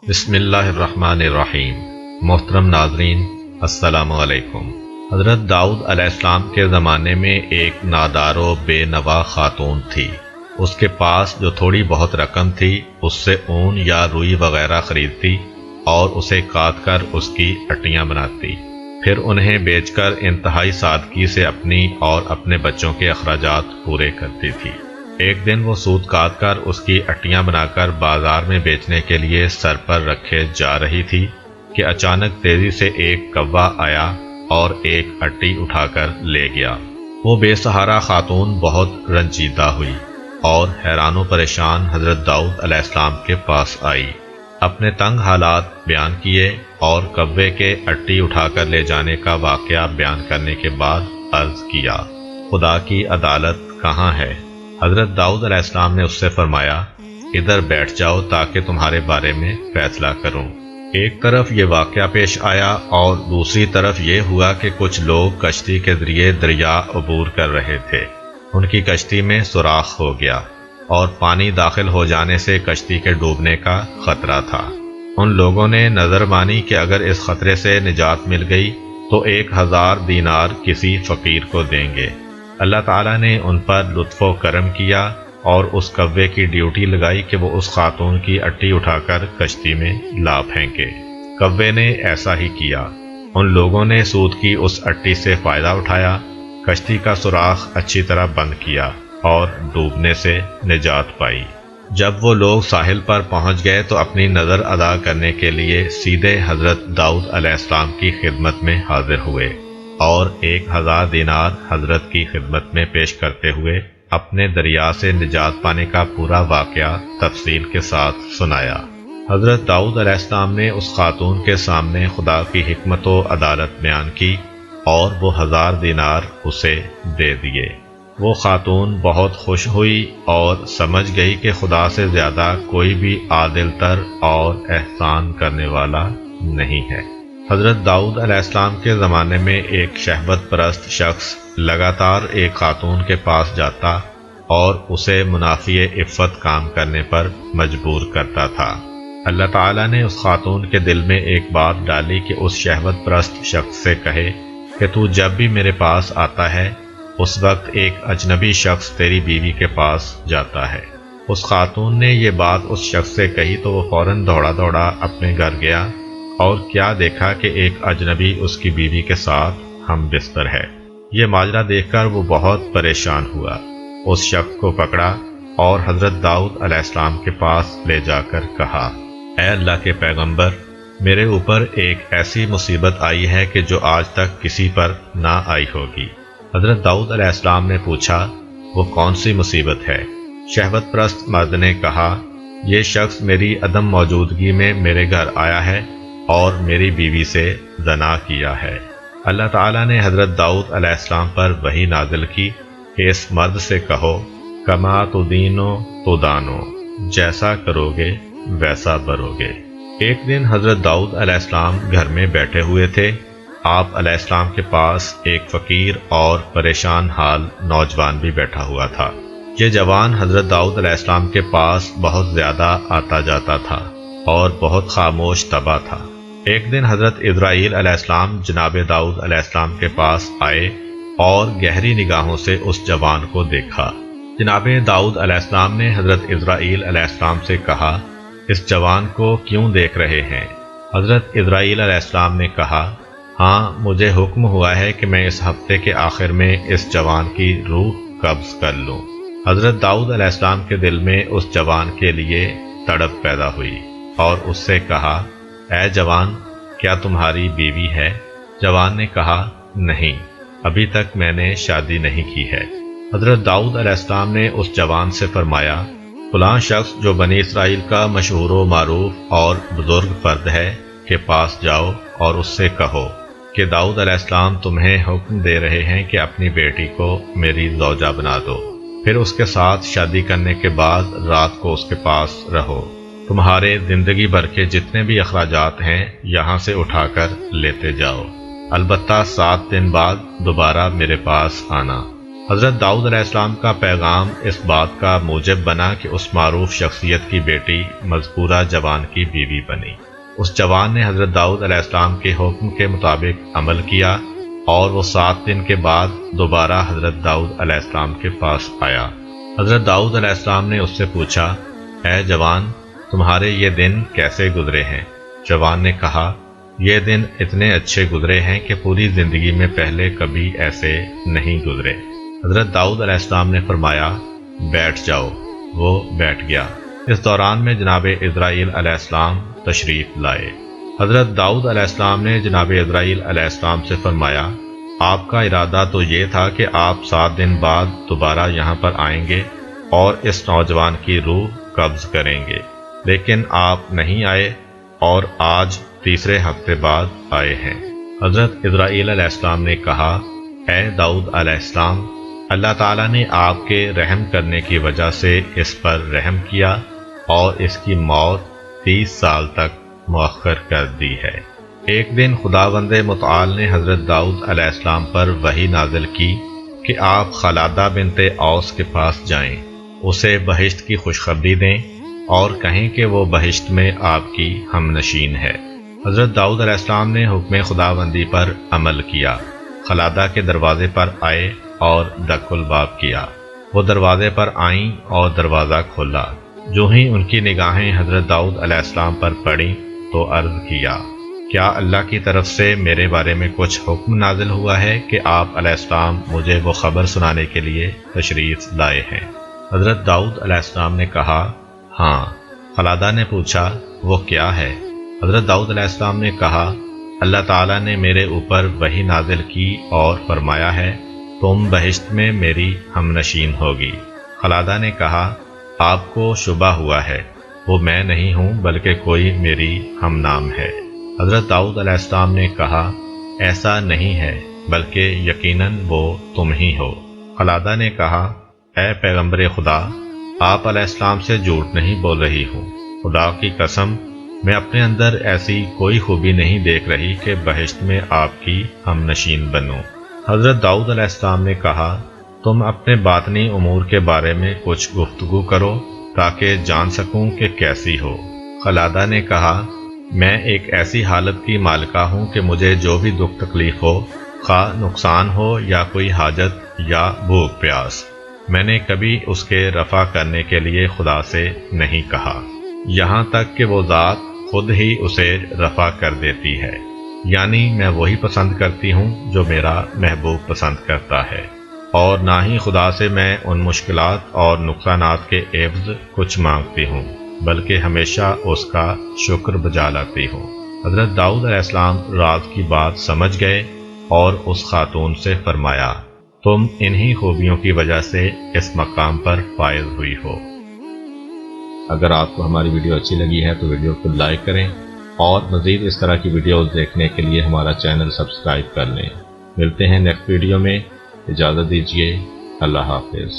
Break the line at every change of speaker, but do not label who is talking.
بسم اللہ الرحمن الرحیم۔ محترم ناظرین، السلام علیکم۔ حضرت داؤد علیہ السلام کے زمانے میں ایک نادار و بے نوا خاتون تھی۔ اس کے پاس جو تھوڑی بہت رقم تھی اس سے اون یا روئی وغیرہ خریدتی اور اسے کاٹ کر اس کی اٹیاں بناتی، پھر انہیں بیچ کر انتہائی سادگی سے اپنی اور اپنے بچوں کے اخراجات پورے کرتی تھی۔ ایک دن وہ سوت کاٹ کر اس کی اٹیاں بنا کر بازار میں بیچنے کے لیے سر پر رکھے جا رہی تھی کہ اچانک تیزی سے ایک کوا آیا اور ایک اٹی اٹھا کر لے گیا۔ وہ بے سہارا خاتون بہت رنجیدہ ہوئی اور حیران و پریشان حضرت داؤد علیہ السلام کے پاس آئی، اپنے تنگ حالات بیان کیے اور کوے کے اٹی اٹھا کر لے جانے کا واقعہ بیان کرنے کے بعد عرض کیا، خدا کی عدالت کہاں ہے؟ حضرت داؤد علیہ السلام نے اس سے فرمایا، ادھر بیٹھ جاؤ تاکہ تمہارے بارے میں فیصلہ کروں۔ ایک طرف یہ واقعہ پیش آیا اور دوسری طرف یہ ہوا کہ کچھ لوگ کشتی کے ذریعے دریا عبور کر رہے تھے۔ ان کی کشتی میں سوراخ ہو گیا اور پانی داخل ہو جانے سے کشتی کے ڈوبنے کا خطرہ تھا۔ ان لوگوں نے نظر مانی کہ اگر اس خطرے سے نجات مل گئی تو 1000 دینار کسی فقیر کو دیں گے۔ اللہ تعالیٰ نے ان پر لطف و کرم کیا اور اس کوے کی ڈیوٹی لگائی کہ وہ اس خاتون کی اٹی اٹھا کر کشتی میں لا پھینکے۔ کوے نے ایسا ہی کیا۔ ان لوگوں نے سود کی اس اٹی سے فائدہ اٹھایا، کشتی کا سوراخ اچھی طرح بند کیا اور ڈوبنے سے نجات پائی۔ جب وہ لوگ ساحل پر پہنچ گئے تو اپنی نظر ادا کرنے کے لیے سیدھے حضرت داؤد علیہ السلام کی خدمت میں حاضر ہوئے اور 1000 دینار حضرت کی خدمت میں پیش کرتے ہوئے اپنے دریا سے نجات پانے کا پورا واقعہ تفصیل کے ساتھ سنایا۔ حضرت داؤد علیہ السلام نے اس خاتون کے سامنے خدا کی حکمت و عدالت بیان کی اور وہ 1000 دینار اسے دے دیے۔ وہ خاتون بہت خوش ہوئی اور سمجھ گئی کہ خدا سے زیادہ کوئی بھی عادل تر اور احسان کرنے والا نہیں ہے۔ حضرت داؤد علیہ السلام کے زمانے میں ایک شہوت پرست شخص لگاتار ایک خاتون کے پاس جاتا اور اسے منافی عفت کام کرنے پر مجبور کرتا تھا۔ اللہ تعالیٰ نے اس خاتون کے دل میں ایک بات ڈالی کہ اس شہوت پرست شخص سے کہے کہ تو جب بھی میرے پاس آتا ہے اس وقت ایک اجنبی شخص تیری بیوی کے پاس جاتا ہے۔ اس خاتون نے یہ بات اس شخص سے کہی تو وہ فوراً دوڑا دوڑا اپنے گھر گیا اور کیا دیکھا کہ ایک اجنبی اس کی بیوی کے ساتھ ہم بستر ہے۔ یہ ماجرا دیکھ کر وہ بہت پریشان ہوا، اس شخص کو پکڑا اور حضرت داؤد علیہ السلام کے پاس لے جا کر کہا، اے اللہ کے پیغمبر، میرے اوپر ایک ایسی مصیبت آئی ہے کہ جو آج تک کسی پر نہ آئی ہوگی۔ حضرت داؤد علیہ السلام نے پوچھا، وہ کون سی مصیبت ہے؟ شہوت پرست مرد نے کہا، یہ شخص میری عدم موجودگی میں میرے گھر آیا ہے اور میری بیوی سے زنا کیا ہے۔ اللہ تعالیٰ نے حضرت داؤد علیہ السلام پر وحی نازل کی کہ اس مرد سے کہو، کما تدینو تدانو، جیسا کرو گے ویسا بھرو گے۔ ایک دن حضرت داؤد علیہ السلام گھر میں بیٹھے ہوئے تھے۔ آپ علیہ السلام کے پاس ایک فقیر اور پریشان حال نوجوان بھی بیٹھا ہوا تھا۔ یہ جوان حضرت داؤد علیہ السلام کے پاس بہت زیادہ آتا جاتا تھا اور بہت خاموش طبع تھا۔ ایک دن حضرت اسرائیل علیہ السلام جناب داؤد علیہ السلام کے پاس آئے اور گہری نگاہوں سے اس جوان کو دیکھا۔ جناب داؤد علیہ السلام نے حضرت اسرائیل علیہ السلام سے کہا، اس جوان کو کیوں دیکھ رہے ہیں؟ حضرت اسرائیل علیہ السلام نے کہا، ہاں، مجھے حکم ہوا ہے کہ میں اس ہفتے کے آخر میں اس جوان کی روح قبض کر لوں۔ حضرت داؤد علیہ السلام کے دل میں اس جوان کے لیے تڑپ پیدا ہوئی اور اس سے کہا، اے جوان، کیا تمہاری بیوی ہے؟ جوان نے کہا، نہیں، ابھی تک میں نے شادی نہیں کی ہے۔ حضرت داؤد علیہ السلام نے اس جوان سے فرمایا، فلاں شخص جو بنی اسرائیل کا مشہور و معروف اور بزرگ فرد ہے کے پاس جاؤ اور اس سے کہو کہ داؤد علیہ السلام تمہیں حکم دے رہے ہیں کہ اپنی بیٹی کو میری زوجہ بنا دو، پھر اس کے ساتھ شادی کرنے کے بعد رات کو اس کے پاس رہو۔ تمہارے زندگی بھر کے جتنے بھی اخراجات ہیں یہاں سے اٹھا کر لیتے جاؤ، البتہ 7 دن بعد دوبارہ میرے پاس آنا۔ حضرت داؤد علیہ السلام کا پیغام اس بات کا موجب بنا کہ اس معروف شخصیت کی بیٹی مذکورہ جوان کی بیوی بنی۔ اس جوان نے حضرت داؤد علیہ السلام کے حکم کے مطابق عمل کیا اور وہ 7 دن کے بعد دوبارہ حضرت داؤد علیہ السلام کے پاس آیا۔ حضرت داؤد علیہ السلام نے اس سے پوچھا، اے جوان، تمہارے یہ دن کیسے گزرے ہیں؟ جوان نے کہا، یہ دن اتنے اچھے گزرے ہیں کہ پوری زندگی میں پہلے کبھی ایسے نہیں گزرے۔ حضرت داؤد علیہ السلام نے فرمایا، بیٹھ جاؤ۔ وہ بیٹھ گیا۔ اس دوران میں جناب اسرائیل علیہ السلام تشریف لائے۔ حضرت داؤد علیہ السلام نے جناب اسرائیل علیہ السلام سے فرمایا، آپ کا ارادہ تو یہ تھا کہ آپ 7 دن بعد دوبارہ یہاں پر آئیں گے اور اس نوجوان کی روح قبض کریں گے، لیکن آپ نہیں آئے اور آج تیسرے ہفتے بعد آئے ہیں۔ حضرت اسرائیل علیہ السلام نے کہا، اے داؤد علیہ السلام، اللہ تعالیٰ نے آپ کے رحم کرنے کی وجہ سے اس پر رحم کیا اور اس کی موت 30 سال تک مؤخر کر دی ہے۔ ایک دن خداوند متعال نے حضرت داؤد علیہ السلام پر وحی نازل کی کہ آپ خلادہ بنت اوس کے پاس جائیں، اسے بہشت کی خوشخبری دیں اور کہیں کہ وہ بہشت میں آپ کی ہم نشین ہے۔ حضرت داؤد علیہ السلام نے حکم خداوندی پر عمل کیا، خلادہ کے دروازے پر آئے اور دق الباب کیا۔ وہ دروازے پر آئیں اور دروازہ کھولا۔ جو ہی ان کی نگاہیں حضرت داؤد علیہ السلام پر پڑیں تو عرض کیا، کیا اللہ کی طرف سے میرے بارے میں کچھ حکم نازل ہوا ہے کہ آپ علیہ السلام مجھے وہ خبر سنانے کے لیے تشریف لائے ہیں؟ حضرت داؤد علیہ السلام نے کہا، ہاں۔ خلادہ نے پوچھا، وہ کیا ہے؟ حضرت داؤد علیہ السلام نے کہا، اللہ تعالیٰ نے میرے اوپر وحی نازل کی اور فرمایا ہے، تم بہشت میں میری ہم نشین ہوگی۔ خلادہ نے کہا، آپ کو شبہ ہوا ہے، وہ میں نہیں ہوں بلکہ کوئی میری ہم نام ہے۔ حضرت داؤد علیہ السلام نے کہا، ایسا نہیں ہے بلکہ یقیناً وہ تم ہی ہو۔ خلادہ نے کہا، اے پیغمبر خدا، آپ علیہ السلام سے جھوٹ نہیں بول رہی ہوں، خدا کی قسم میں اپنے اندر ایسی کوئی خوبی نہیں دیکھ رہی کہ بہشت میں آپ کی ہم نشین بنوں۔ حضرت داؤد علیہ السلام نے کہا، تم اپنے باطنی امور کے بارے میں کچھ گفتگو کرو تاکہ جان سکوں کہ کیسی ہو۔ خلادہ نے کہا، میں ایک ایسی حالت کی مالکہ ہوں کہ مجھے جو بھی دکھ تکلیف ہو، خواہ نقصان ہو یا کوئی حاجت یا بھوک پیاس، میں نے کبھی اس کے رفع کرنے کے لیے خدا سے نہیں کہا، یہاں تک کہ وہ ذات خود ہی اسے رفع کر دیتی ہے، یعنی میں وہی پسند کرتی ہوں جو میرا محبوب پسند کرتا ہے، اور نہ ہی خدا سے میں ان مشکلات اور نقصانات کے عوض کچھ مانگتی ہوں، بلکہ ہمیشہ اس کا شکر بجا لاتی ہوں۔ حضرت داؤد علیہ السلام راز کی بات سمجھ گئے اور اس خاتون سے فرمایا، تم انہی خوبیوں کی وجہ سے اس مقام پر فائز ہوئی ہو۔ اگر آپ کو ہماری ویڈیو اچھی لگی ہے تو ویڈیو کو لائک کریں اور مزید اس طرح کی ویڈیوز دیکھنے کے لیے ہمارا چینل سبسکرائب کر لیں۔ ملتے ہیں نیکسٹ ویڈیو میں، اجازت دیجیے، اللہ حافظ۔